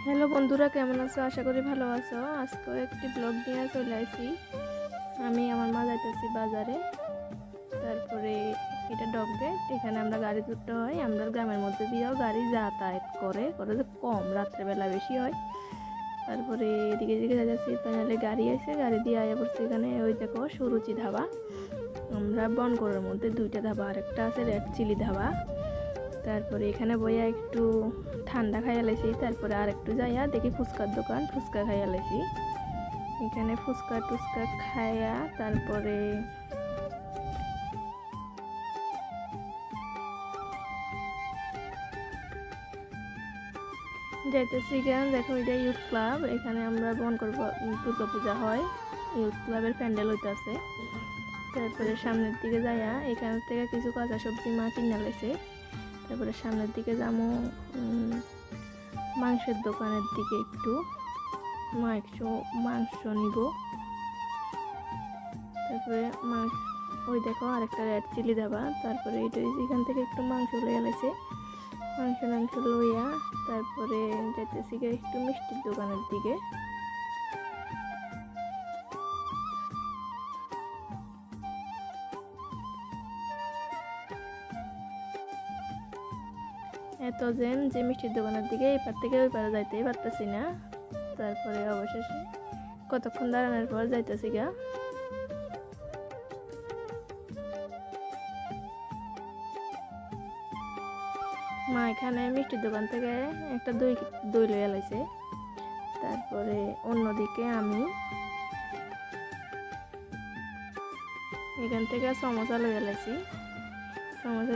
Hello বন্ধুরা, কেমন আছো? আশা করি ভালো আছো। আজকেও একটি ব্লগ নিয়ে চলে আসি। আমি আমার মা যাইতেছি বাজারে। তারপরে এটা ডক গেট, এখানে আমরা গাড়ি তুলতে হয়। আমরা গ্রামের মধ্যে দিয়েও গাড়ি যাতায়াত করে যে কম, রাত্রেবেলা বেশি হয়। তারপরে এদিকে এদিকে যাচ্ছি, ফাইনালি গাড়ি আছে, গাড়ি দিয়ে আয়া পড়ছি এখানে। ওই দেখো সুরুচি ধাবা। আমরা বনগড়ের মধ্যে দুইটা ধাবা, আরেকটা আছে রেড চিলি ধাবা। তারপরে এখানে বইয়া একটু ঠান্ডা খাইয়া লাইছি। তারপরে আর একটু যাইয়া দেখি ফুচকার দোকান, ফুচকা খাইয়া লাইছি। এখানে ফুচকা টুচকা খাইয়া তারপরে যাইতেছি কেন, দেখো এটা ইউথ ক্লাব। এখানে আমরা বনগড় দুর্গা পূজা হয়, ইউথ ক্লাবের প্যান্ডেল হইতেছে। তারপরে সামনের দিকে যাইয়া এখান থেকে কিছু কাঁচা সবজি মা কিনে লাইছে। তারপরে সামনের দিকে যাবো মাংসের দোকানের দিকে, একটু মাংস নিব। তারপরে মাংস, ওই দেখো আরেকটা রেড চিলি ধাবা। তারপরে এখান থেকে একটু মাংস লইয়া লাইছে। মাংস লইয়া তারপরে যাইতেছি একটু মিষ্টির দোকানের দিকে। এত যে মিষ্টির দোকানের দিকে এপার থেকে ওই পারে যাইতেই পারতেছি না। তারপরে অবশেষে কতক্ষণ দাঁড়ানোর পর যাইতেছি গা। মা এখানে মিষ্টির দোকান থেকে একটা দই লইয়া লাইছে। তারপরে অন্যদিকে আমি এখান থেকে সমোসা লইয়া লাইছি।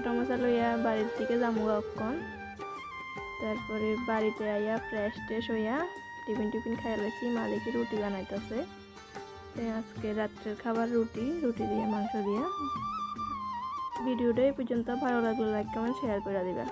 সমোসা লইয়া বাড়ির দিকে যাবো অক্ষণ। তারপরে বাড়িতে আইয়া ফ্রেশ হইয়া টিফিন খাইয়া লাইছি। মা দেখি রুটি বানাইতেছে। আজকে রাত্রের খাবার রুটি দিয়ে মাংস দিয়া। ভিডিওটা এই পর্যন্ত ভালো লাগলে লাইক কমেন্ট শেয়ার করে দিবা।